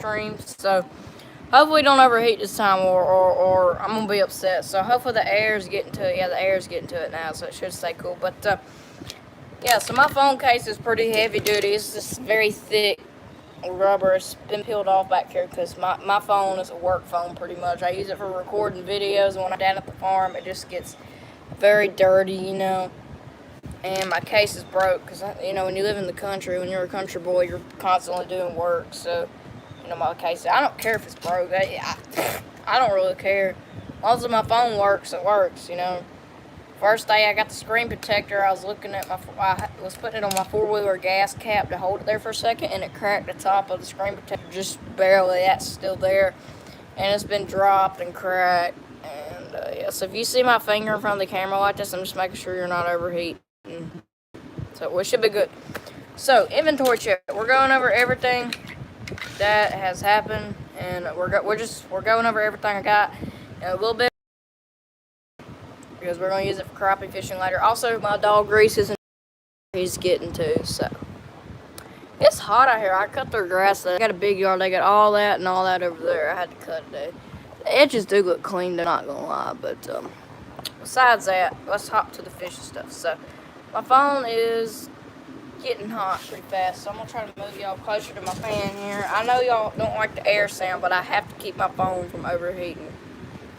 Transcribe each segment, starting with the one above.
stream. So hopefully don't overheat this time, or I'm gonna be upset. So hopefully the air is getting to it. Yeah, the air is getting to it now, so it should stay cool. But yeah, so my phone case is pretty heavy duty. It's just very thick rubber. It's been peeled off back here because my phone is a work phone pretty much. I use it for recording videos. And when I'm down at the farm, it just gets very dirty, And my case is broke because, when you live in the country, when you're a country boy, you're constantly doing work. So, my case, I don't care if it's broke. I don't really care. As long as my phone works, it works, First day I got the screen protector, I was looking at I was putting it on my four-wheeler gas cap to hold it there for a second, and it cracked the top of the screen protector just barely. That's still there, and it's been dropped and cracked. And yeah, so if you see my finger in front of the camera like this, I'm just making sure you're not overheating. So we should be good. So inventory check. We're going over everything that has happened, and we're going over everything I got in a little bit, because we're going to use it for crappie fishing later. Also, my dog Grease isn't he's getting to, so. It's hot out here. I cut their grass. I got a big yard. They got all that and all that over there. I had to cut it. The edges do look clean, they're not going to lie. But besides that, let's hop to the fishing stuff. So, my phone is getting hot pretty fast, so I'm going to try to move y'all closer to my fan here. I know y'all don't like the air sound, but I have to keep my phone from overheating.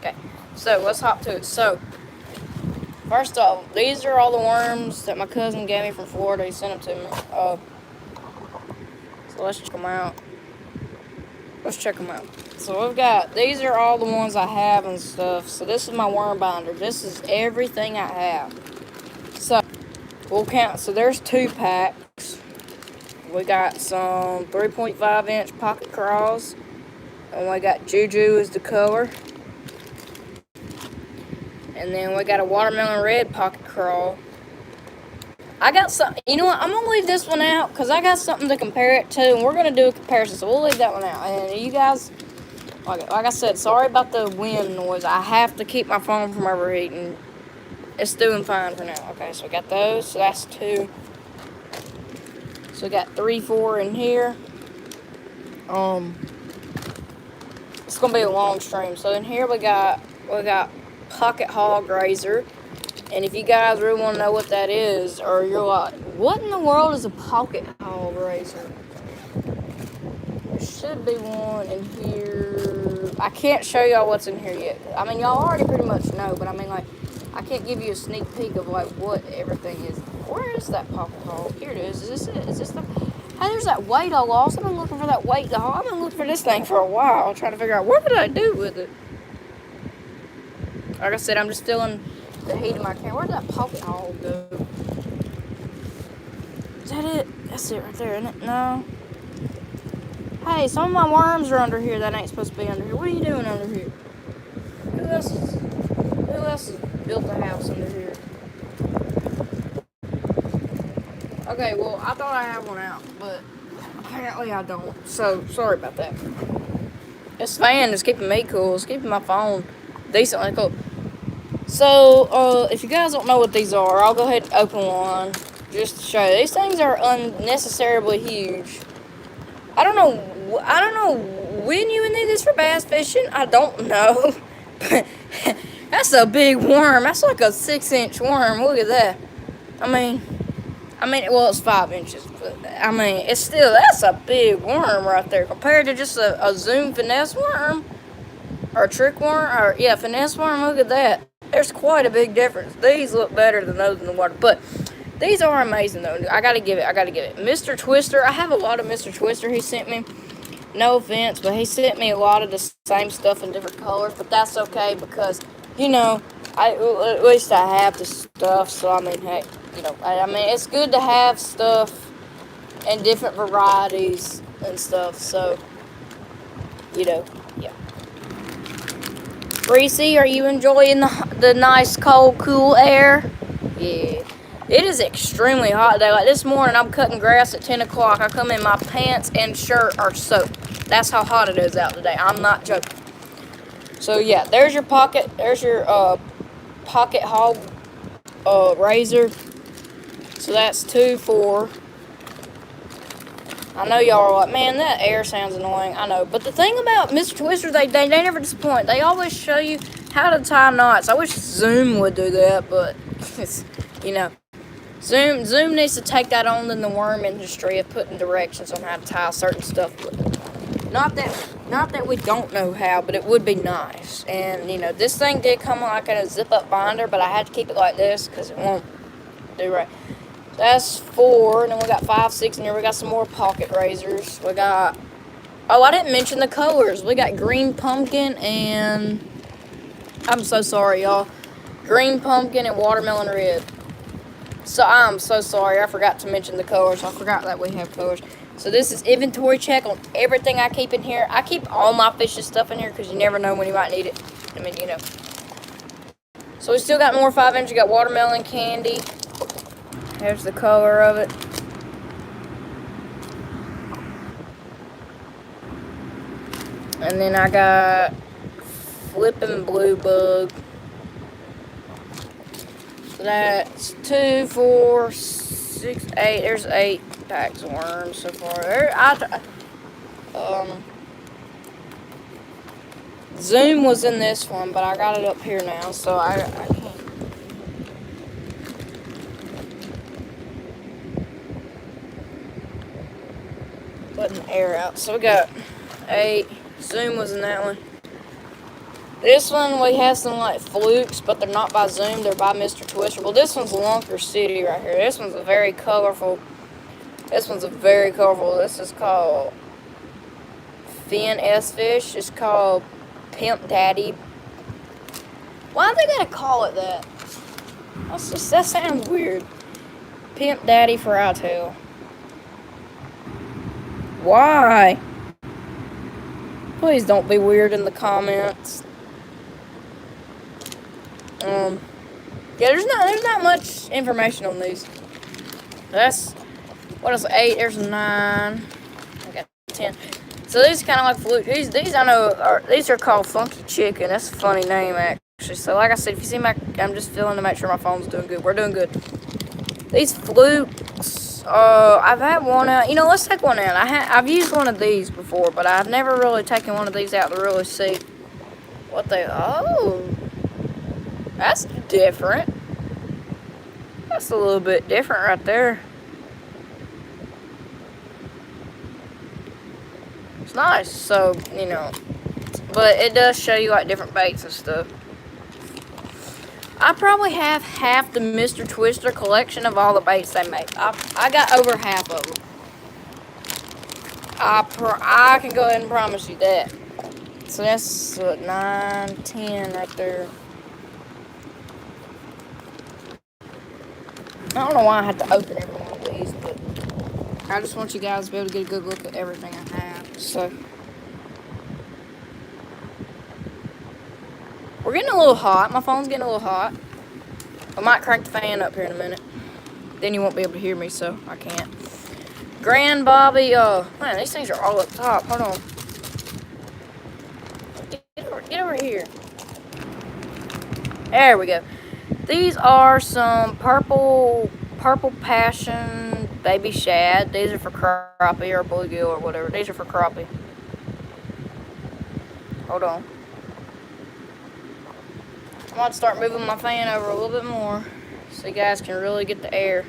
Okay, so let's hop to it. So, first off, these are all the worms that my cousin gave me from Florida. He sent them to me. So let's check them out. So these are all the ones I have and stuff. So this is my worm binder. This is everything I have. So we'll count. So there's 2 packs. We got some 3.5-inch pocket craws. And we got Juju as the color. And then we got a watermelon red pocket crawl. I got some. You know what? I'm going to leave this one out because I got something to compare it to. And we're going to do a comparison. So we'll leave that one out. And you guys, like I said, sorry about the wind noise. I have to keep my phone from overheating. It's doing fine for now. Okay, so we got those. So that's 2. So we got 3, 4 in here. It's going to be a long stream. So in here we got Pocket Hog Razor. And if you guys really want to know what that is, or you're like, what in the world is a Pocket Hog Razor? There should be one in here. I can't show y'all what's in here yet. I mean, y'all already pretty much know, but I mean, like, I can't give you a sneak peek of, like, what everything is. Where is that Pocket Hog? Here it is. Is this it? Is this the... Hey, there's that weight I lost. I've been looking for that weight. I've been looking for this thing for a while, trying to figure out what did I do with it. Like I said, I'm just feeling the heat of my camera. Where did that Pocket Hog go? Is that it? That's it right there, isn't it? No. Hey, some of my worms are under here that ain't supposed to be under here. What are you doing under here? Who else has built a house under here? Okay, well, I thought I had one out, but apparently I don't. So, sorry about that. This fan is keeping me cool. It's keeping my phone decently cool. So, if you guys don't know what these are, I'll go ahead and open one just to show you. These things are unnecessarily huge. I don't know when you would need this for bass fishing. I don't know. That's a big worm. That's like a 6-inch worm. Look at that. I mean, well, it's 5 inches, but I mean, that's a big worm right there compared to just a Zoom finesse worm or a trick worm or finesse worm. Look at that. There's quite a big difference. These look better than those in the water, but these are amazing though. I gotta give it. Mr. Twister. I have a lot of Mr. Twister he sent me. No offense, but he sent me a lot of the same stuff in different colors, but that's okay because, at least I have the stuff, so I mean, hey, I mean, it's good to have stuff in different varieties and stuff, so, yeah. Reese, are you enjoying the nice, cold, cool air? Yeah. It is extremely hot today. Like this morning, I'm cutting grass at 10 o'clock. I come in, my pants and shirt are soaked. That's how hot it is out today. I'm not joking. So, yeah, there's your Pocket Hog Razor. So, that's 2, 4. I know y'all are like, man, that air sounds annoying. I know. But the thing about Mr. Twister, they never disappoint. They always show you how to tie knots. I wish Zoom would do that, but, it's, you know. Zoom needs to take that on in the worm industry of putting directions on how to tie certain stuff. Not that we don't know how, but it would be nice. And, you know, this thing did come like in a zip-up binder, but I had to keep it like this because it won't do right. That's 4, and then we got 5, 6 in here. We got some more pocket razors. We got, oh, I didn't mention the colors. We got green pumpkin and, I'm so sorry, y'all. Green pumpkin and watermelon red. So I'm so sorry. I forgot to mention the colors. I forgot that we have colors. So this is inventory check on everything I keep in here. I keep all my fish's stuff in here because you never know when you might need it. I mean, you know. So we still got more 5-inch. We got watermelon candy. Here's the color of it. And then I got flipping blue bug. So that's 2, 4, 6, 8. There's 8 packs of worms so far. Zoom was in this one, but I got it up here now, so I can't. Letting the air out. So we got 8. Zoom was in that one. This one we have some like flukes, but they're not by Zoom. They're by Mr. Twister. Well, this one's Lunker City right here. This one's a very colorful. This is called Finn S Fish. It's called Pimp Daddy. Why they gotta call it that? That sounds weird. Pimp Daddy Fry Tail. Why? Please don't be weird in the comments. Yeah, there's not much information on these. That's what is 8? There's 9. I got 10. So these kind of like fluke. These I know these are called Funky Chicken. That's a funny name actually. So like I said, if you see I'm just filling to make sure my phone's doing good. We're doing good. These flukes. I've had one out. You know, let's take one out. I've used one of these before, but I've never really taken one of these out to really see what they. Oh, that's different. That's a little bit different right there. It's nice. So, you know, but it does show you like different baits and stuff. I probably have half the Mr. Twister collection of all the baits they make. I got over half of them. I can go ahead and promise you that. So that's what, 9, 10 right there. I don't know why I have to open every one of these, but I just want you guys to be able to get a good look at everything I have. So we're getting a little hot. My phone's getting a little hot. I might crank the fan up here in a minute. Then you won't be able to hear me, so I can't. Grand Bobby, man, these things are all up top. Hold on. Get over here. There we go. These are some purple passion baby shad. These are for crappie or bluegill or whatever. These are for crappie. Hold on. I want to start moving my fan over a little bit more so you guys can really get the air.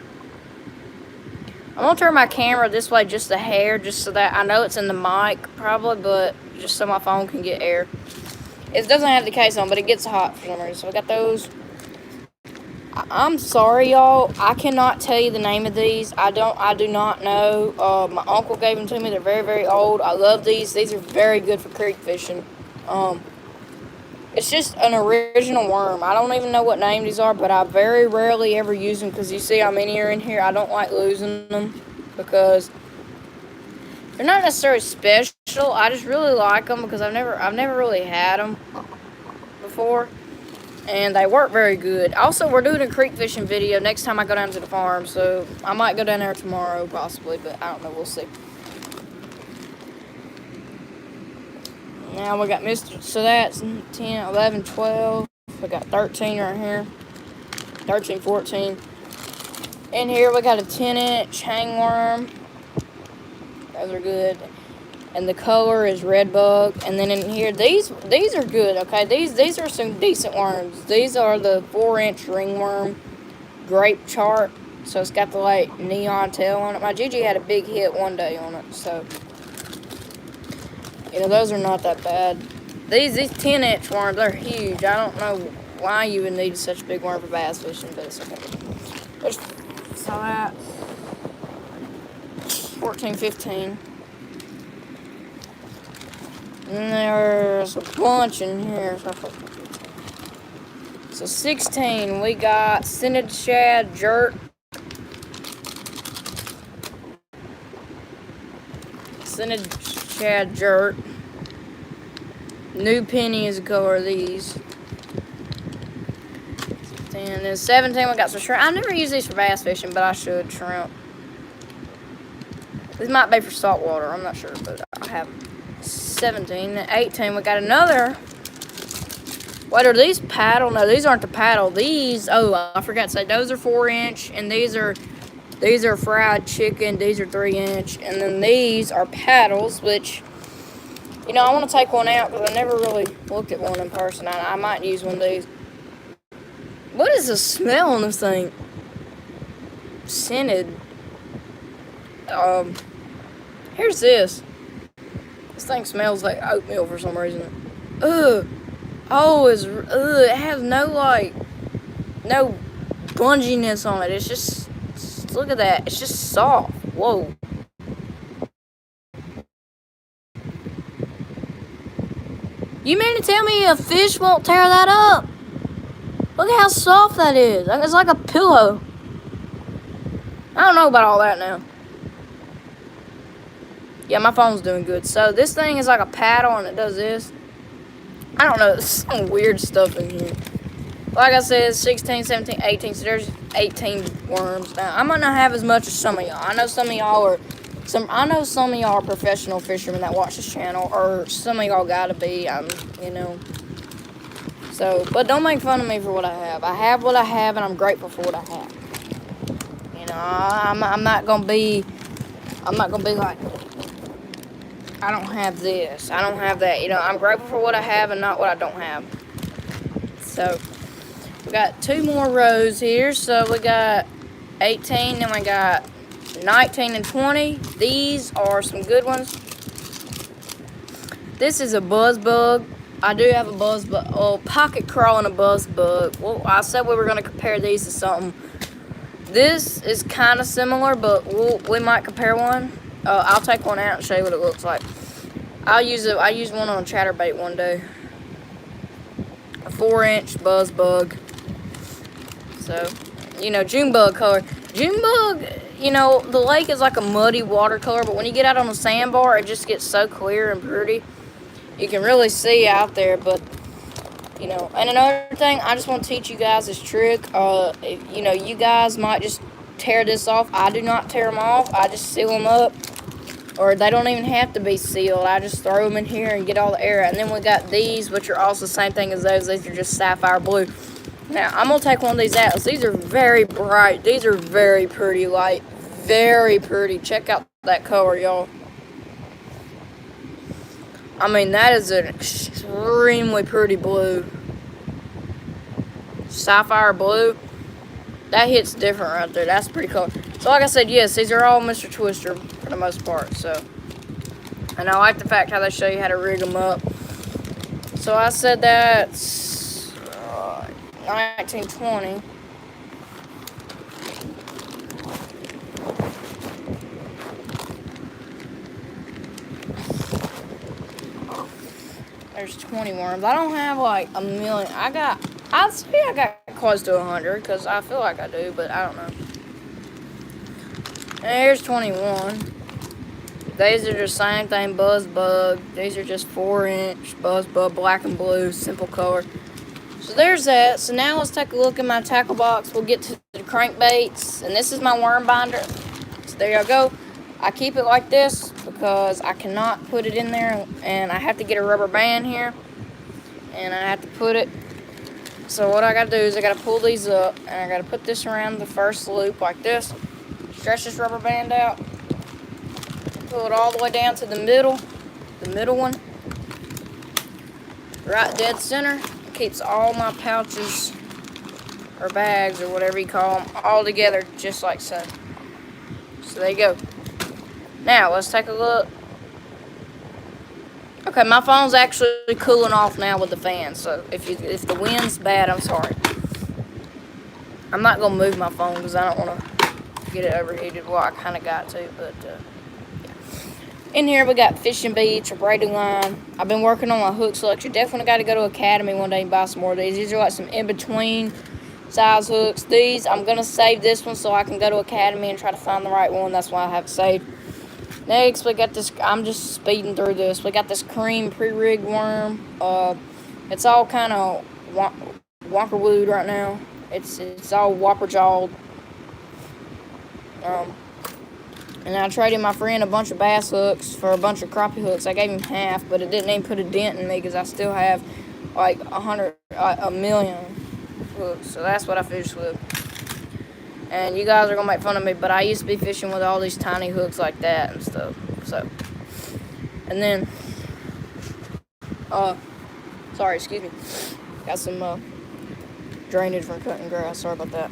I'm going to turn my camera this way just a hair, just so that I know it's in the mic probably, but just so my phone can get air. It doesn't have the case on, but it gets hot for some reason. So we got those. I'm sorry, y'all. I cannot tell you the name of these. I do not know. My uncle gave them to me. They're very, very old. I love these. These are very good for creek fishing. It's just an original worm. I don't even know what name these are, but I very rarely ever use them because you see how many are in here. I don't like losing them because they're not necessarily special. I just really like them because I've never really had them before, and they work very good. Also, we're doing a creek fishing video next time I go down to the farm, so I might go down there tomorrow possibly, but I don't know. We'll see. Now we got Mr. So that's 10, 11, 12. We got 13 right here. 13, 14. In here we got a 10-inch hangworm. Those are good. And the color is red bug. And then in here, these are good, okay? These are some decent worms. These are the 4-inch ringworm grape chart. So it's got the like neon tail on it. My Gigi had a big hit one day on it, so you know those are not that bad. These 10-inch worms, they're huge. I don't know why you would need such a big worm for bass fishing, but it's okay. So that's 14, 15. And there's a bunch in here. So 16, we got scented shad jerk. Scented shad jerk. New penny is the color of these. And then 17, we got some shrimp. I never use these for bass fishing, but I should. Shrimp. These might be for saltwater. I'm not sure, but I have 17. And 18, we got another. What are these paddle? No, these aren't the paddle. These, oh, I forgot to say, those are 4-inch, and these are fried chicken. These are 3-inch, and then these are paddles, which, you know, I want to take one out because I never really looked at one in person. I might use one of these. What is the smell on this thing? Scented. Here's this. This thing smells like oatmeal for some reason. Ugh. Oh, it has no bunginess on it. It's just, look at that. It's just soft. Whoa. You mean to tell me a fish won't tear that up? Look at how soft that is. It's like a pillow. I don't know about all that now. Yeah, my phone's doing good. So this thing is like a paddle and it does this. I don't know. There's some weird stuff in here. Like I said, 16, 17, 18. So there's 18 worms. Now, I might not have as much as some of y'all. I know some of y'all are professional fishermen that watch this channel, or some of y'all gotta be, you know. So, but don't make fun of me for what I have. I have what I have, and I'm grateful for what I have. You know, I'm not gonna be like, I don't have this, I don't have that. You know, I'm grateful for what I have and not what I don't have. So, we got 2 more rows here. So we got 18, then we got 19 and 20. These are some good ones. This is a buzz bug. I do have a buzz bug, pocket crawl and a buzz bug. Well, I said we were going to compare these to something. This is kind of similar, but we might compare one. I'll take one out and show you what it looks like. I used one on a chatterbait one day. A 4-inch buzz bug. So, you know, June bug color. June bug, you know, the lake is like a muddy watercolor, but when you get out on the sandbar, it just gets so clear and pretty. You can really see out there, but, you know. And another thing, I just want to teach you guys this trick. You know, you guys might just tear this off. I do not tear them off. I just seal them up. Or they don't even have to be sealed. I just throw them in here and get all the air out. And then we got these, which are also the same thing as those. These are just sapphire blue. Now, I'm going to take one of these out. These are very bright. These are very pretty light. Very pretty. Check out that color, y'all. I mean, that is an extremely pretty blue. Sapphire blue. That hits different right there. That's pretty cool. So, like I said, yes, these are all Mr. Twister for the most part. So, and I like the fact how they show you how to rig them up. So, I said that's 1920. There's 20 worms. I don't have like a million. I'd say I got close to 100 because I feel like I do, but I don't know. And here's 21. These are the same thing, buzz bug. These are just 4-inch buzz bug, black and blue, simple color. So there's that. So now let's take a look at my tackle box. We'll get to the crankbaits, and this is my worm binder. So there you go. I keep it like this because I cannot put it in there, and I have to get a rubber band here, and I have to put it. So what I got to do is I got to pull these up, and I got to put this around the first loop like this. Stretch this rubber band out. pull it all the way down to the middle one, right dead center. It keeps all my pouches or bags or whatever you call them all together just like so. So there you go. Now let's take a look. Okay, my phone's actually cooling off now with the fan, so if the wind's bad, I'm sorry. I'm not gonna move my phone because I don't want to get it overheated. Well, I kind of got to, but yeah. In here we got fishing baits or braiding line. I've been working on my hook selection. Definitely got to go to Academy one day and buy some more of these. These are like some in-between size hooks. These, I'm gonna save this one so I can go to Academy and try to find the right one. That's why I have it saved. Next, we got this. I'm just speeding through this. We got this cream pre-rigged worm. It's all kind of wonkerwood right now. It's all whopper jawed. And I traded my friend a bunch of bass hooks for a bunch of crappie hooks. I gave him half, but it didn't even put a dent in me because I still have like a million hooks. So that's what I fished with. And you guys are gonna make fun of me, but I used to be fishing with all these tiny hooks like that and stuff. So, and then, sorry, excuse me. Got some drainage from cutting grass. Sorry about that.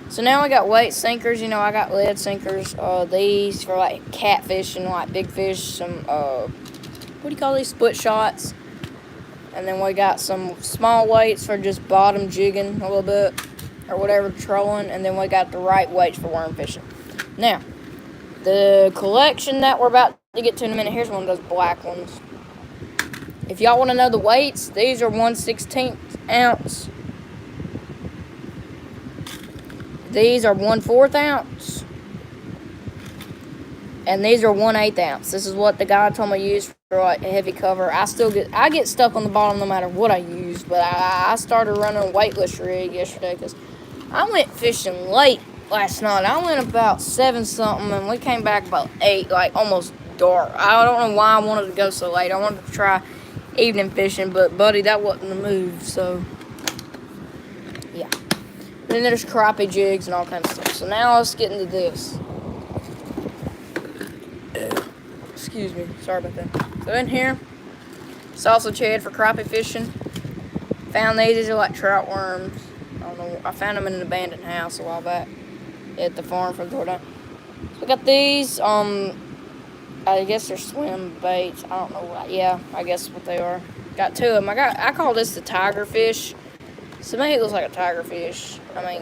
So now I got weight sinkers. You know, I got lead sinkers. These for like catfishing, like big fish. Some what do you call these? Split shots. And then we got some small weights for just bottom jigging a little bit. Or whatever, trolling, and then we got the right weights for worm fishing. Now, the collection that we're about to get to in a minute, here's one of those black ones. If y'all want to know the weights, these are 1/16 ounce. These are 1/4 ounce. And these are 1/8 ounce. This is what the guy told me to use for like a heavy cover. I get stuck on the bottom no matter what I use, but I started running a weightless rig yesterday because I went fishing late last night. I went about 7 something and we came back about 8, like almost dark. I don't know why I wanted to go so late. I wanted to try evening fishing, but buddy, that wasn't the move, so yeah. And then there's crappie jigs and all kinds of stuff. So now let's get into this. Excuse me, sorry about that. So in here, salsa shad for crappie fishing. Found these are like trout worms. I don't know. I found them in an abandoned house a while back at the farm from Jordan. So we got these. I guess they're swim baits. I don't know what. Yeah, I guess what they are. Got 2 of them. I call this the tiger fish. To me, it looks like a tiger fish. I mean,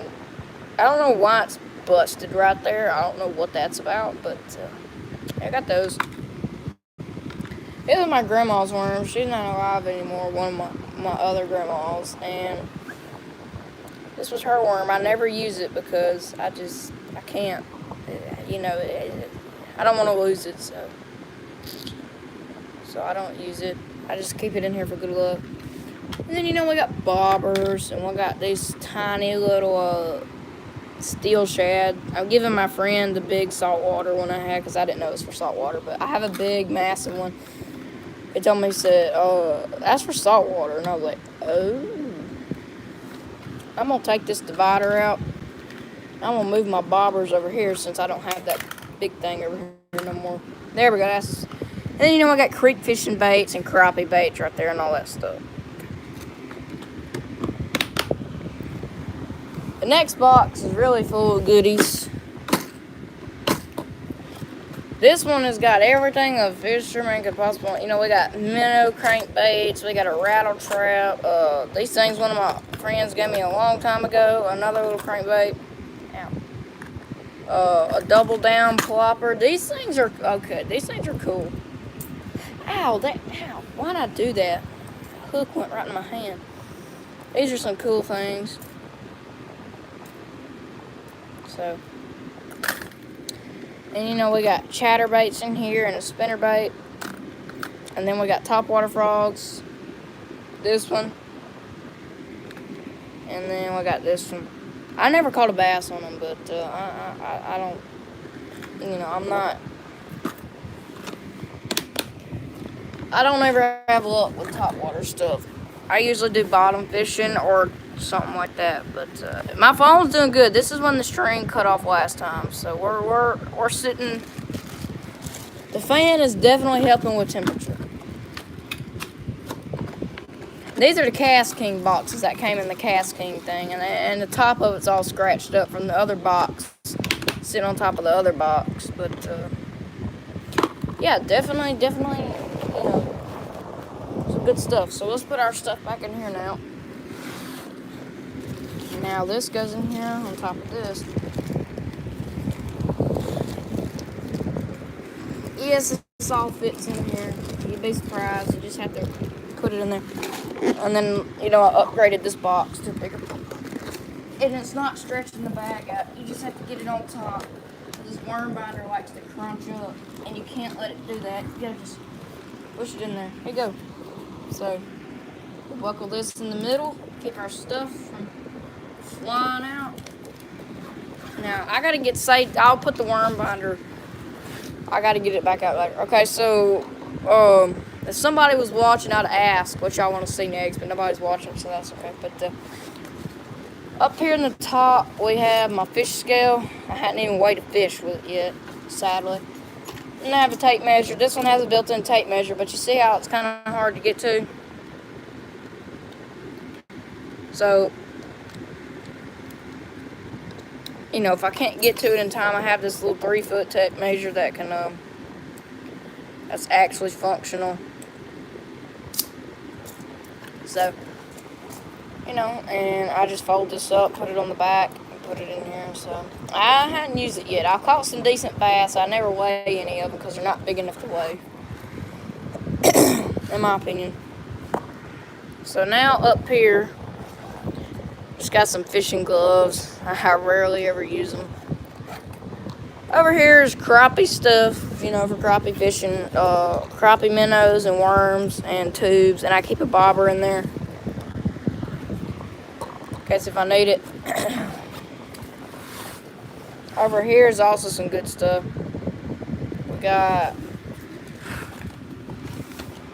I don't know why it's busted right there. I don't know what that's about, but I got those. These are my grandma's worms. She's not alive anymore. One of my other grandmas, and this was her worm. I never use it because I can't, you know, I don't want to lose it, so I don't use it. I just keep it in here for good luck. And then, you know, we got bobbers, and we got these tiny little steel shad. I'm giving my friend the big saltwater one I had because I didn't know it was for saltwater, but I have a big, massive one. He told me, he said, that's for saltwater, and I was like, oh. I'm going to take this divider out. I'm going to move my bobbers over here since I don't have that big thing over here no more. There we go. And then, you know, I got creek fishing baits and crappie baits right there and all that stuff. The next box is really full of goodies. This one has got everything a fisherman could possibly. You know, we got minnow crankbaits. We got a rattle trap. These things one of my friends gave me a long time ago. Another little crankbait. A double down plopper. These things are okay. These things are cool. Ow! Ow! Why'd I do that? The hook went right in my hand. These are some cool things. So. And you know, we got chatterbaits in here and a spinnerbait. And then we got topwater frogs. This one. And then we got this one. I never caught a bass on them, but I don't, you know, I don't ever have luck with topwater stuff. I usually do bottom fishing or something like that, but my phone's doing good. This is when the string cut off last time, so we're sitting The fan is definitely helping with temperature. These are the Cast King boxes that came in the Cast King thing, and the top of it's all scratched up from the other box, sitting on top of the other box. But yeah, definitely, you know, some good stuff. So let's put our stuff back in here now. Now this goes in here on top of this. Yes, this all fits in here. You'd be surprised. You just have to put it in there. And then, you know, I upgraded this box to bigger. And it's not stretching the bag out. You just have to get it on top. This worm binder likes to crunch up, and you can't let it do that. You gotta just push it in there. Here you go. So, we'll buckle this in the middle. Keep our stuff from flying out. Now, I gotta get safe. I'll put the worm binder. I gotta get it back out later. Okay, so, if somebody was watching, I'd ask what y'all want to see next, but nobody's watching, so that's okay. But up here in the top, we have my fish scale. I hadn't even weighed a fish with it yet, sadly. And I have a tape measure. This one has a built-in tape measure, but you see how it's kind of hard to get to? So, you know, if I can't get to it in time, I have this little 3-foot tape measure that can, that's actually functional. So, you know, and I just fold this up, put it on the back, and put it in here. So, I hadn't used it yet. I caught some decent bass. I never weigh any of them because they're not big enough to weigh, in my opinion. So now up here, just got some fishing gloves. I rarely ever use them. Over here is crappie stuff, you know, for crappie fishing, crappie minnows and worms and tubes, and I keep a bobber in there in case if I need it. Over here is also some good stuff. We got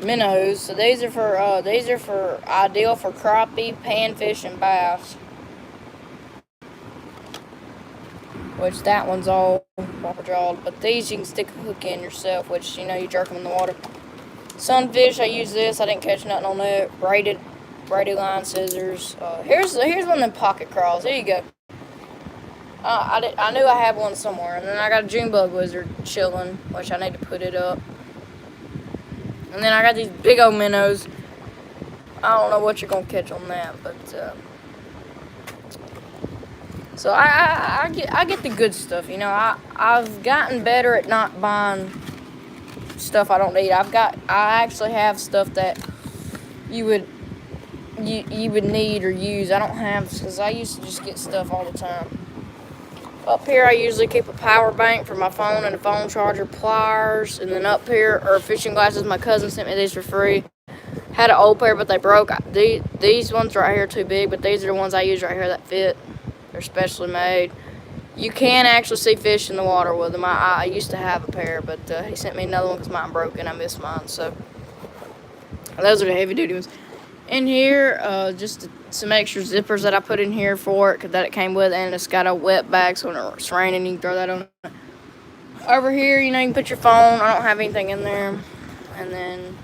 minnows, so these are for ideal for crappie, panfish, and bass. Which that one's all proper jawed, but these you can stick a hook in yourself, which, you know, you jerk them in the water. Sunfish, I use this. I didn't catch nothing on that. Braided line scissors. Here's one of them pocket crawls. There you go. I knew I had one somewhere, and then I got a June bug lizard chilling, which I need to put it up. And then I got these big old minnows. I don't know what you're gonna catch on that, but so I get the good stuff. You know, I've gotten better at not buying stuff I don't need. I actually have stuff that you would need or use. I don't have, because I used to just get stuff all the time. Up here I usually keep a power bank for my phone and a phone charger, pliers, and then up here are fishing glasses. My cousin sent me these for free. Had an old pair, but they broke. These ones right here are too big, but these are the ones I use right here that fit. They're specially made. You can actually see fish in the water with them. I used to have a pair, but he sent me another one because mine broke and I missed mine. So those are the heavy duty ones. In here, just some extra zippers that I put in here for it that it came with, and it's got a wet bag, so when it's raining, you can throw that on. Over here, you know, you can put your phone. I don't have anything in there, and then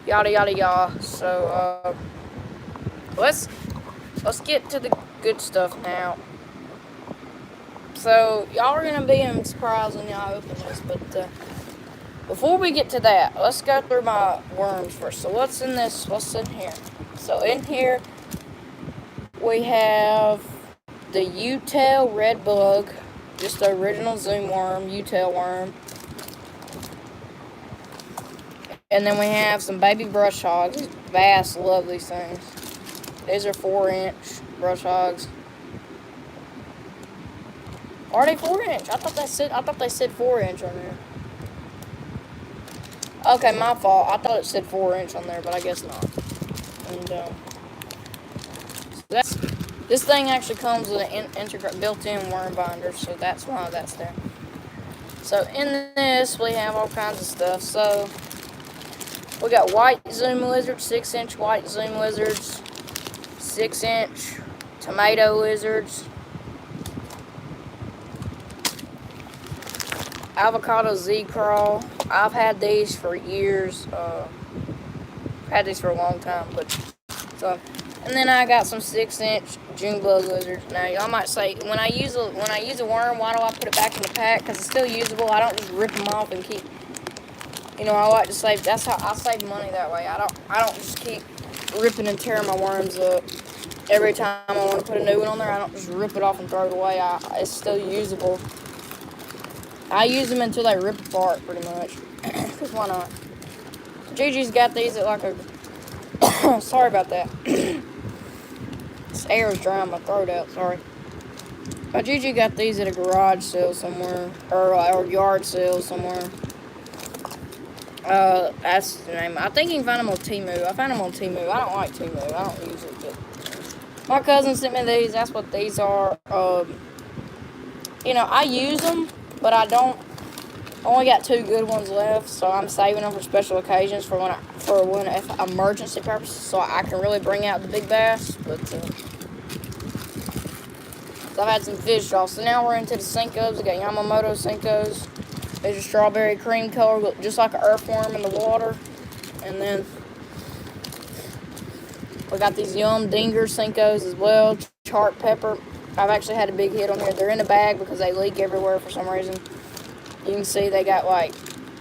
yada yada yada. So let's get to the good stuff now. So y'all are gonna be surprised when y'all open this, but before we get to that, let's go through my worms first. So what's in this? What's in here? So in here we have the U-tail red bug, just the original Zoom worm, U-tail worm. And then we have some baby brush hogs. Bass love these things. These are 4-inch brush hogs. Are they 4-inch? I thought they said 4-inch on there. Okay, my fault. I thought it said 4-inch on there, but I guess not. And this thing actually comes with an built-in worm binder, so that's why that's there. So in this we have all kinds of stuff. So we got white Zoom lizards, 6-inch white Zoom lizards, 6-inch tomato lizards. avocado Z-Crawl. I've had these for years. Had these for a long time, but so. And then I got some 6-inch June bug lizards. Now y'all might say, when I use a worm, why do I put it back in the pack? Because it's still usable. I don't just rip them off and keep. I like to save. That's how I save money that way. I don't just keep ripping and tearing my worms up. Every time I want to put a new one on there, I don't just rip it off and throw it away. It's still usable. I use them until they rip apart, pretty much. Because why not? Gigi's got these at like a... Sorry about that. This air is drying my throat out, sorry. But Gigi got these at a garage sale somewhere. Or yard sale somewhere. That's the name. I think you can find them on Temu. I found them on Temu. I don't like Temu. I don't use it, but... My cousin sent me these. That's what these are. I use them, but I don't. I only got 2 good ones left, so I'm saving them for special occasions for when emergency purposes, so I can really bring out the big bass. But so I've had some fish off. So now we're into the Senkos. We got Yamamoto Senkos. There's a strawberry cream color, look just like an earthworm in the water, and then. We got these Yum Dinger Senkos as well, chart pepper. I've actually had a big hit on here. They're in a bag because they leak everywhere for some reason. You can see they got like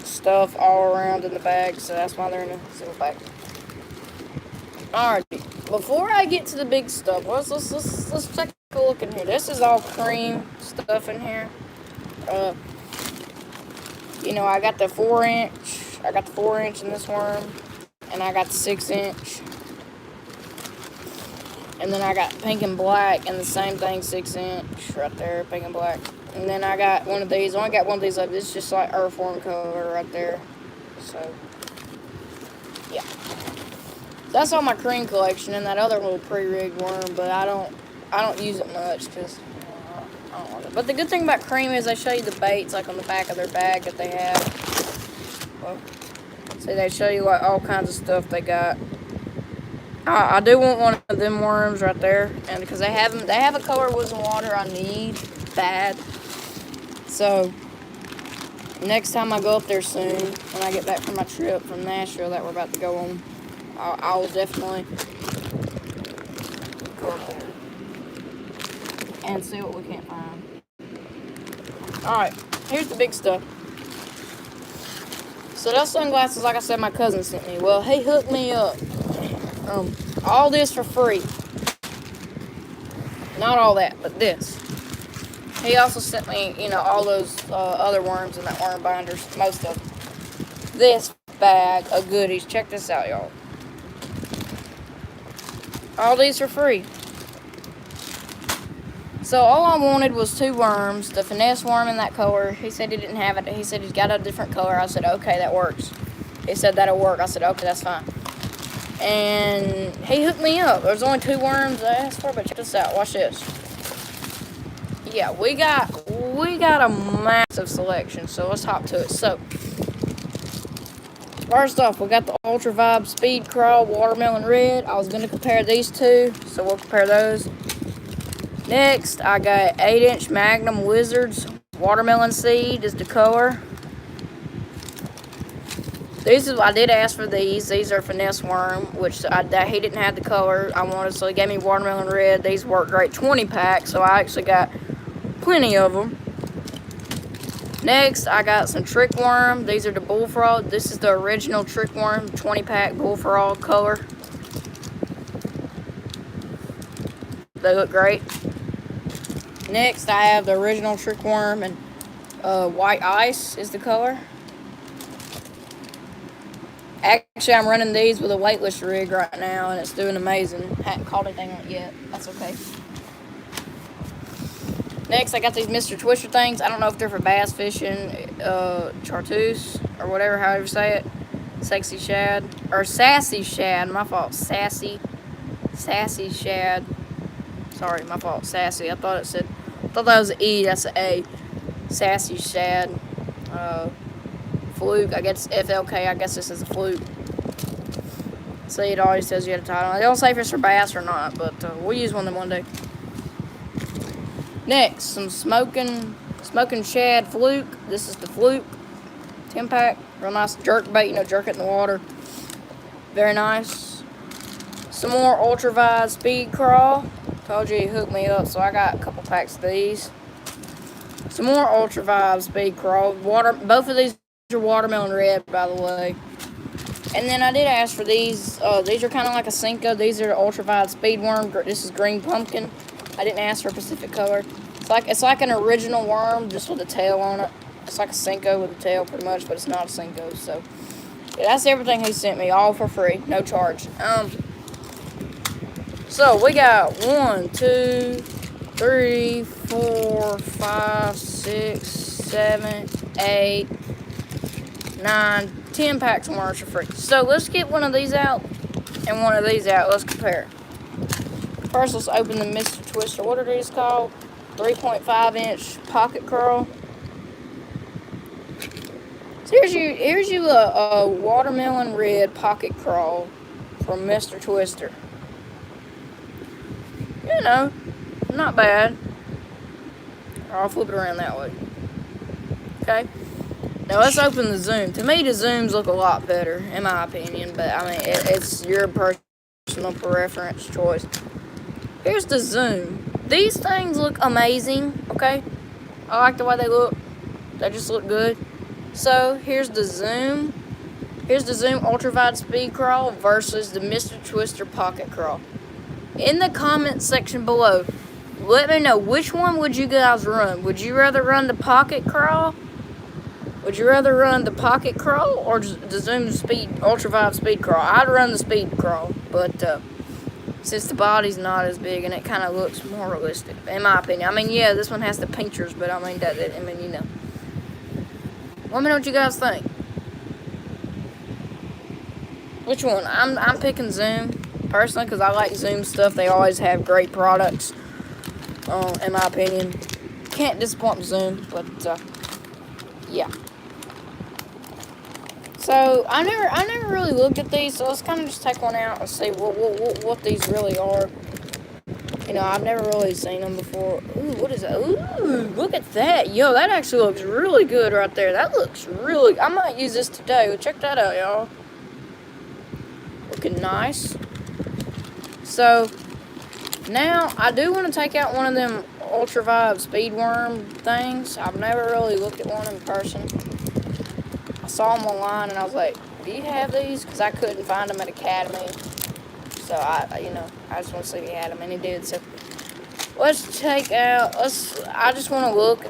stuff all around in the bag, so that's why they're in a single bag. Alright, before I get to the big stuff, let's take a look in here. This is all cream stuff in here. I got the 4-inch. I got the 4-inch in this worm, and I got the 6-inch. And then I got pink and black, and the same thing, 6-inch, right there, pink and black. And then I got one of these. I only got one of these left. It's just like earthworm color right there. So, yeah. That's all my cream collection, and that other little pre-rigged worm. But I don't use it much because I don't want it. But the good thing about cream is they show you the baits like on the back of their bag that they have. Well, see, they show you like all kinds of stuff they got. I do want one of them worms right there, and because they have a color woods and water I need bad. So next time I go up there soon, when I get back from my trip from Nashville that we're about to go on, I'll definitely go up there and see what we can't find. All right, here's the big stuff. So those sunglasses, like I said, my cousin sent me. Well, he hooked me up. All this for free. Not all that, but this. He also sent me, all those other worms in that worm binders, most of them. This bag of goodies. Check this out, y'all. All these for free. So all I wanted was 2 worms. The finesse worm in that color. He said he didn't have it. He said he's got a different color. I said, okay, that works. He said that'll work. I said, okay, that's fine. And he hooked me up. There's only 2 worms I asked for, but check this out. Watch this. Yeah, we got a massive selection, so let's hop to it. So, first off, we got the Ultra Vibe Speed Crawl Watermelon Red. I was going to compare these 2, so we'll compare those. Next, I got 8-inch Magnum Wizards Watermelon Seed is the color. I did ask for these. These are finesse worm, which he didn't have the color I wanted, so he gave me watermelon red. These work great. 20 pack, so I actually got plenty of them. Next, I got some trick worm. These are the bullfrog. This is the original trick worm, 20 pack bullfrog color. They look great. Next, I have the original trick worm, and white ice is the color. Actually, I'm running these with a weightless rig right now, and it's doing amazing. Haven't caught anything on it yet. That's okay. Next, I got these Mr. Twister things. I don't know if they're for bass fishing, chartreuse, or whatever, however you say it. Sexy shad. Or sassy shad. My fault. Sassy shad. Sorry, my fault. Sassy. I thought that was an E. That's an A. Sassy shad. Fluke. I guess FLK. I guess this is a fluke. See, it always tells you at the title. They don't say if it's for bass or not, but we'll use one of them one day. Next, some smoking Smoking Shad Fluke. This is the Fluke 10-pack. Real nice jerk bait, jerk it in the water. Very nice. Some more Ultravide Speed Crawl. Told you he hooked me up, so I got a couple packs of these. Some more Ultravide Speed Crawl. Both of these are watermelon red, by the way. And then I did ask for these. These are kind of like a Cinco. These are Ultravide Speed Worm. This is green pumpkin. I didn't ask for a specific color. It's like an original worm, just with a tail on it. It's like a Cinco with a tail, pretty much, but it's not a Cinco. So, yeah, that's everything he sent me, all for free, no charge. So we got 1, 2, 3, 4, 5, 6, 7, 8, 9, 10 packs of worms for free. So let's get one of these out and one of these out. Let's compare. First, let's open the Mr. Twister. What are these called? 3.5-inch pocket curl. So here's you a watermelon red pocket crawl from Mr. Twister. Not bad. I'll flip it around that way. Okay. Now let's open the Zoom. To me, the Zooms look a lot better, in my opinion. But I mean, it's your personal preference choice. Here's the Zoom. These things look amazing. Okay. I like the way they look. They just look good. So here's the Zoom. Here's the Zoom Ultravide Speed Crawl versus the Mr. Twister Pocket Crawl. In the comment section below, let me know which one would you guys run. Would you rather run the Pocket Crawl? Would you rather run the Pocket Crawl or the Zoom Ultravide Speed Crawl? I'd run the Speed Crawl, but since the body's not as big and it kind of looks more realistic, in my opinion. I mean, yeah, this one has the pinchers, but I mean, Let me know what you guys think. Which one? I'm picking Zoom, personally, because I like Zoom stuff. They always have great products, in my opinion. Can't disappoint Zoom, but, yeah. So, I never really looked at these, so let's kind of just take one out and see what these really are. I've never really seen them before. Ooh, what is that? Ooh, look at that. Yo, that actually looks really good right there. That looks really... I might use this today. Well, check that out, y'all. Looking nice. So, now, I do want to take out one of them Ultravide Speed Worm things. I've never really looked at one in person. I saw them online, and I was like, do you have these? Because I couldn't find them at Academy. So, I just want to see if he had them, and he did. So, let's take out, I just want to look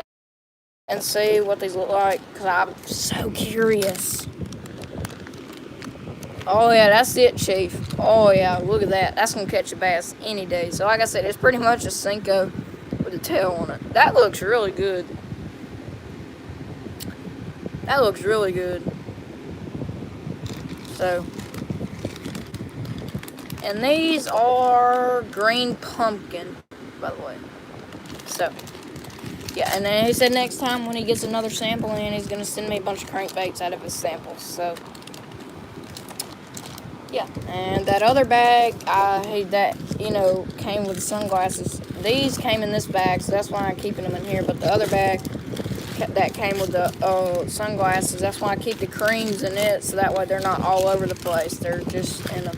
and see what these look like, because I'm so curious. Oh, yeah, that's it, Chief. Oh, yeah, look at that. That's going to catch a bass any day. So, like I said, it's pretty much a Cinco with a tail on it. That looks really good. That looks really good. So... And these are green pumpkin, by the way. So, yeah, and then he said next time when he gets another sample in, he's going to send me a bunch of crankbaits out of his samples. So, yeah. And that other bag, came with the sunglasses. These came in this bag, so that's why I'm keeping them in here. But the other bag that came with the sunglasses, that's why I keep the creams in it, so that way they're not all over the place. They're just in a...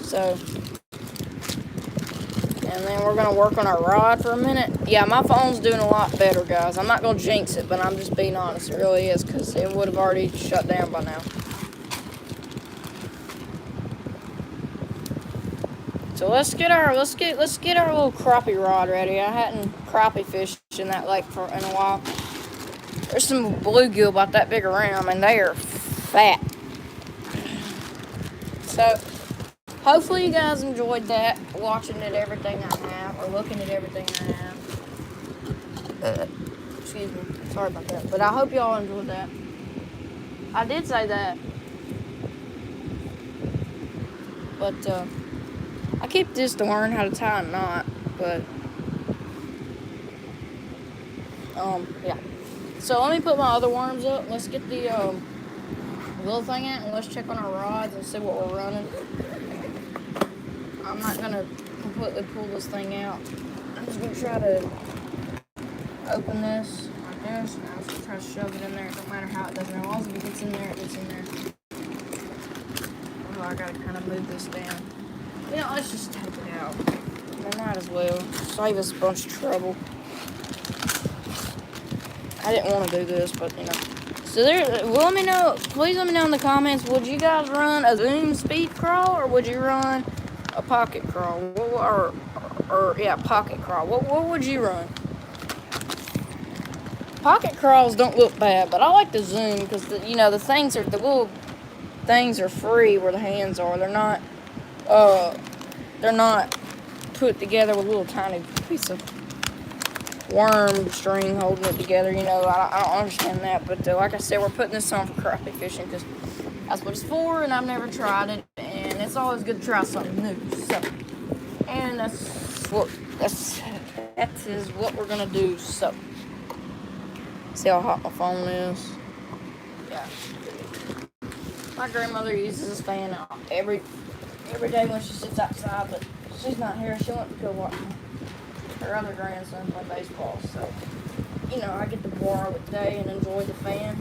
So, and then we're going to work on our rod for a minute. Yeah, my phone's doing a lot better, guys. I'm not going to jinx it, but I'm just being honest. It really is, because it would have already shut down by now. So let's get our little crappie rod ready. I hadn't crappie fished in that lake in a while. There's some bluegill about that big around, and they are fat. So, hopefully you guys enjoyed that, watching at everything I have, or looking at everything I have. Excuse me, sorry about that. But I hope y'all enjoyed that. I did say that. But, I keep this to learn how to tie a knot, but, yeah. So let me put my other worms up. Let's get the little thing out and let's check on our rods and see what we're running. I'm not gonna completely pull this thing out. I'm just gonna try to open this like this, and I'm just gonna try to shove it in there. It don't matter how it does it. As long as it gets in there, it gets in there. Oh, I gotta kind of move this down. You know, let's just take it out. I might as well save us a bunch of trouble. I didn't want to do this, but you know. So let me know. Please let me know in the comments. Would you guys run a Zoom speed crawl, or would you run a pocket crawl? Or yeah, pocket crawl. What would you run? Pocket crawls don't look bad, but I like the Zoom because the little things are free where the hands are. They're not put together with a little tiny piece of worm string holding it together. You know, I don't understand that, but like I said, we're putting this on for crappie fishing because that's what it's for, and I've never tried it, and it's always good to try something new. So, and that is what we're gonna do. So, see how hot my phone is. Yeah. My grandmother uses this fan every day when she sits outside, but she's not here. She went to go watch her other grandson play baseball. So, you know, I get to borrow it today and enjoy the fan.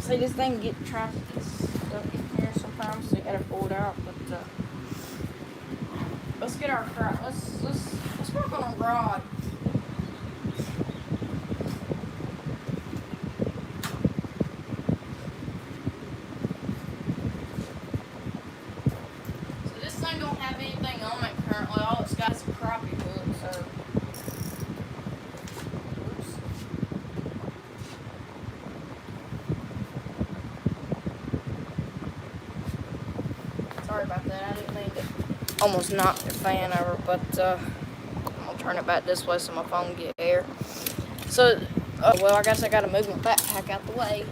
See, this thing tries to get stuck in here sometimes, so you gotta pull it out. But let's get our crop. Let's work on a rod. So this thing don't have anything on it currently. All it's got is a crappie hook. So. Sorry about that. I didn't mean to almost knock the fan over, but I'm gonna turn it back this way so my phone can get air. So, well, I guess I gotta move my backpack out the way.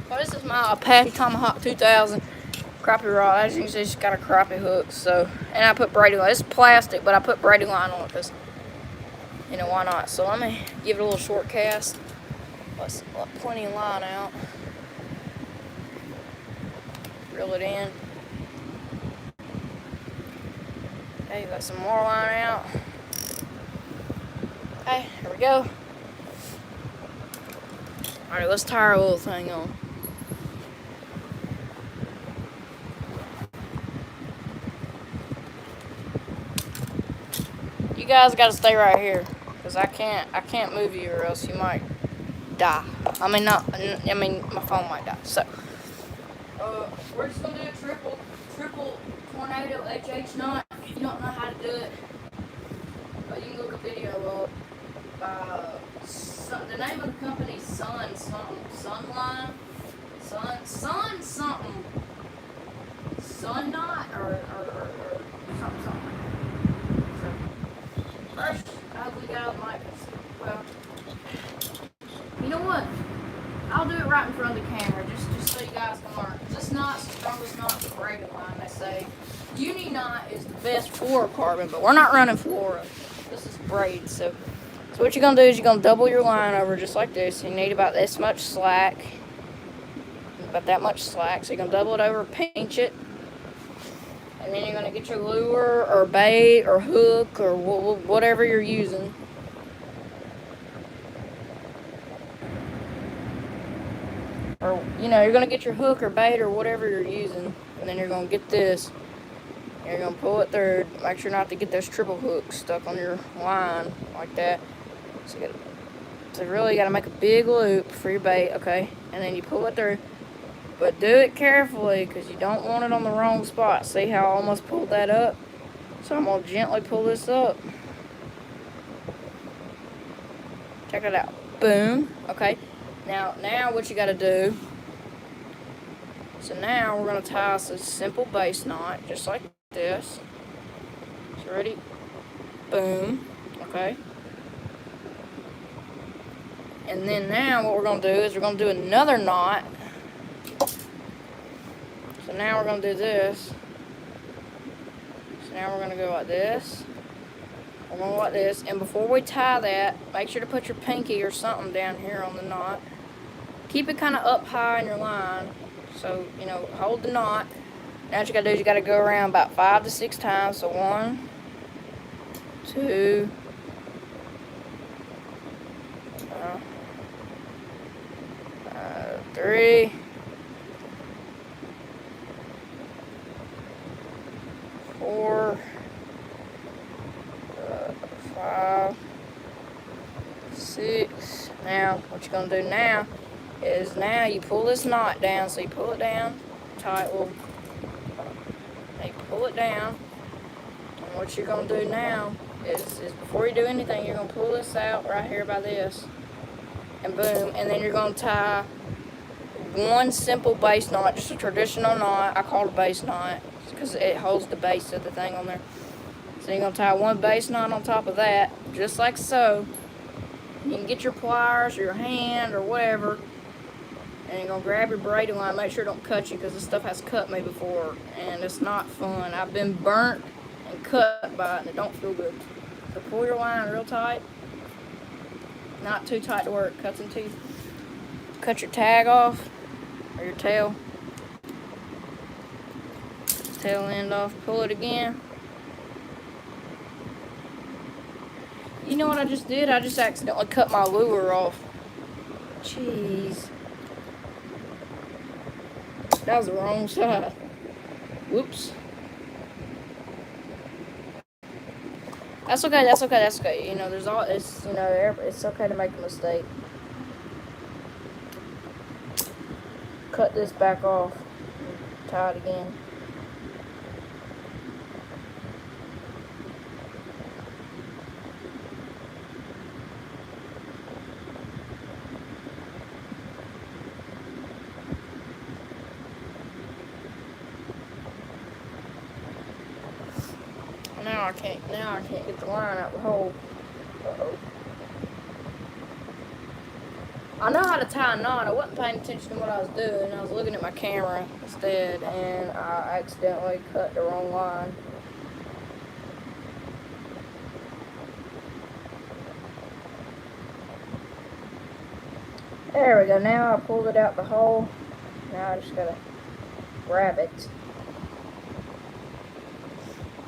Well, this is my Apache Tomahawk 2000 crappie rod. As you can see, it's got a crappie hook. So, and I put braiding line. It's plastic, but I put braiding line on it because, you know, why not? So let me give it a little short cast. Let's let plenty of line out. Reel it in. Okay, got some more line out. Okay, here we go. Alright, let's tie our little thing on. You guys gotta stay right here, because I can't move you or else you might die. I mean my phone might die. So we're just gonna do a triple tornado HH knot. If you don't know how to do it, but you can look a video up. The name of the company is Sun Knot or something. So first, we got a mic. Well, you know what? I'll do it right in front of the camera, just so you guys can learn. This knot's the strongest knot in the braiding line. They say uni knot is the best fluorocarbon, but we're not running fluoro. This is braid. So what you're gonna do is you're gonna double your line over just like this. You need about this much slack, about that much slack. So you're gonna double it over, pinch it, and then you're gonna get your lure or bait or hook or whatever you're using. Or, you know, you're going to get your hook or bait or whatever you're using, and then you're going to get this, and you're going to pull it through. Make sure not to get those triple hooks stuck on your line like that. So you really got to make a big loop for your bait, okay? And then you pull it through. But do it carefully, because you don't want it on the wrong spot. See how I almost pulled that up? So I'm going to gently pull this up. Check it out. Boom. Okay. Now what you got to do, so now we're going to tie us a simple base knot, just like this. So ready? Boom. Okay. And then now what we're going to do is we're going to do another knot. So now we're going to do this. So now we're going to go like this. I'm going like this. And before we tie that, make sure to put your pinky or something down here on the knot. Keep it kind of up high in your line. So, you know, hold the knot. Now what you got to do is you got to go around about 5 to 6 times. So 1, 2, 3, 4, 5, 6. Now, what you're going to do now is now you pull this knot down. So you pull it down tight. Well, you pull it down. And what you're going to do now is before you do anything, you're going to pull this out right here by this. And boom. And then you're going to tie one simple base knot, just a traditional knot. I call it a base knot because it holds the base of the thing on there. So you're going to tie one base knot on top of that, just like so. You can get your pliers or your hand or whatever, and you're going to grab your braiding line. Make sure it don't cut you because this stuff has cut me before, and it's not fun. I've been burnt and cut by it, and it don't feel good. So pull your line real tight. Not too tight to where it cuts into you. Cut your tag off, or your tail end off. Pull it again. You know what I just did? I just accidentally cut my lure off. Jeez. That was the wrong side. Whoops. That's okay, that's okay, that's okay. You know, it's okay to make a mistake. Cut this back off. Tie it again. Now I can't get the line out the hole. Uh-oh. I know how to tie a knot. I wasn't paying attention to what I was doing. I was looking at my camera instead, and I accidentally cut the wrong line. There we go. Now I pulled it out the hole. Now I just gotta grab it.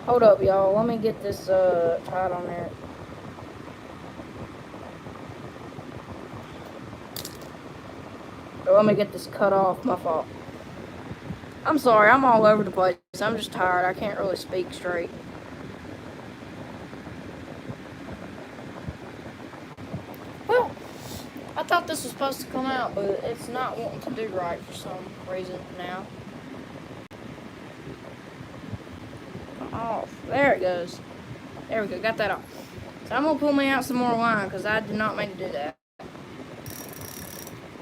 Hold up, y'all. Let me get this tied on there. Let me get this cut off. My fault. I'm sorry. I'm all over the place. I'm just tired. I can't really speak straight. Well, I thought this was supposed to come out, but it's not wanting to do right for some reason now. Off. There it goes. There we go. Got that off. So I'm going to pull me out some more line because I did not mean to do that.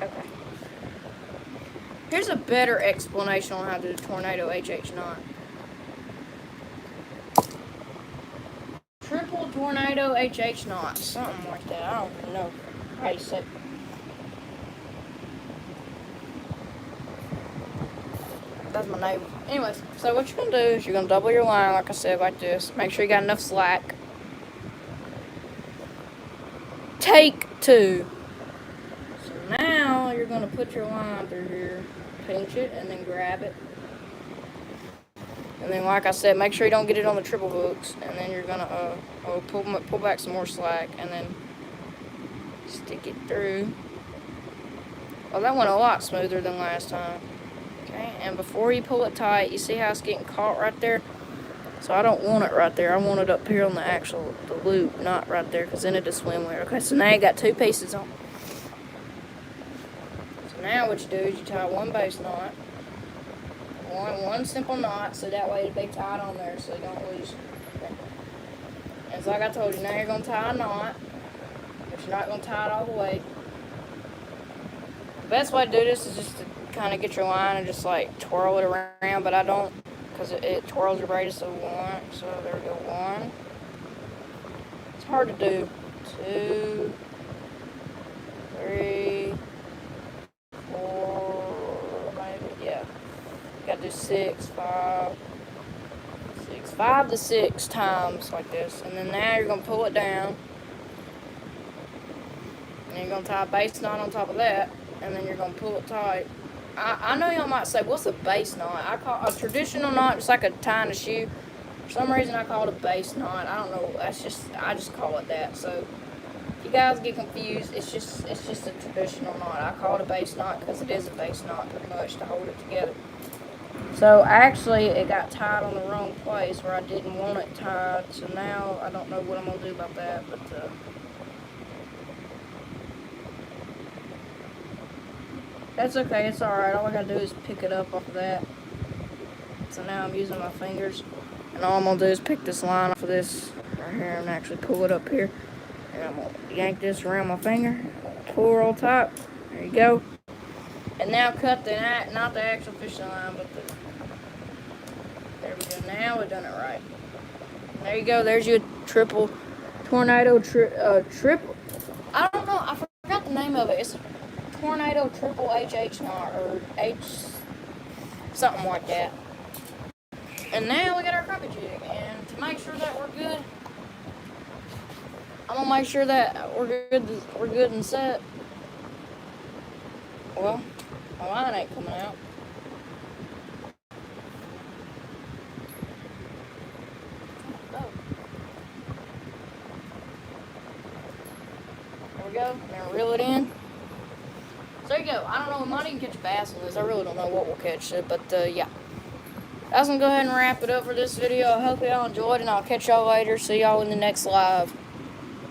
Okay. Here's a better explanation on how to do the Tornado HH knot. Triple Tornado HH knot. Something like that. I don't even know how you say it. That's my neighbor. Anyways, so what you're going to do is you're going to double your line, like I said, like this. Make sure you got enough slack. Take 2. So now you're going to put your line through here, pinch it, and then grab it. And then, like I said, make sure you don't get it on the triple hooks. And then you're going to pull back some more slack, and then stick it through. Well, that went a lot smoother than last time. Okay, and before you pull it tight, you see how it's getting caught right there? So I don't want it right there. I want it up here on the loop, not right there, because then it'll swim weird. Okay, so now you got 2 pieces on. So now what you do is you tie one base knot, one simple knot, so that way it'll be tied on there so you don't lose. Okay. And so like I told you, now you're going to tie a knot, but you're not going to tie it all the way. The best way to do this is just to kind of get your line and just like twirl it around, but I don't, because it twirls your braid. So there we go, 1. It's hard to do. 2, 3, 4, maybe, yeah. Gotta do 6, 5, 6, 5 to 6 times like this. And then now you're going to pull it down. And you're going to tie a base knot on top of that. And then you're going to pull it tight. I know y'all might say, what's a base knot? I call a traditional knot, just like a tying a shoe. For some reason, I call it a base knot. I don't know. I just call it that. So if you guys get confused, it's just a traditional knot. I call it a base knot because it is a base knot pretty much to hold it together. So actually, it got tied on the wrong place where I didn't want it tied. So now I don't know what I'm gonna do about that, but. That's okay, it's alright. All I gotta do is pick it up off of that. So now I'm using my fingers. And all I'm gonna do is pick this line off of this right here and actually pull it up here. And I'm gonna yank this around my finger. Pull real tight. There you go. And now cut the, not the actual fishing line, but the, there we go. Now we've done it right. There you go, there's your triple tornado triple. I don't know, I forgot the name of it. It's Tornado Triple HH knot or H something like that. And now we got our crappie jig. And to make sure that we're good, I'm gonna make sure that we're good and set. Well, my line ain't coming out. Oh. There we go. Now reel it in. So there you go. I don't know, we might even catch a bass on this. I really don't know what we'll catch it, but yeah. I was going to go ahead and wrap it up for this video. I hope y'all enjoyed, and I'll catch y'all later. See y'all in the next live.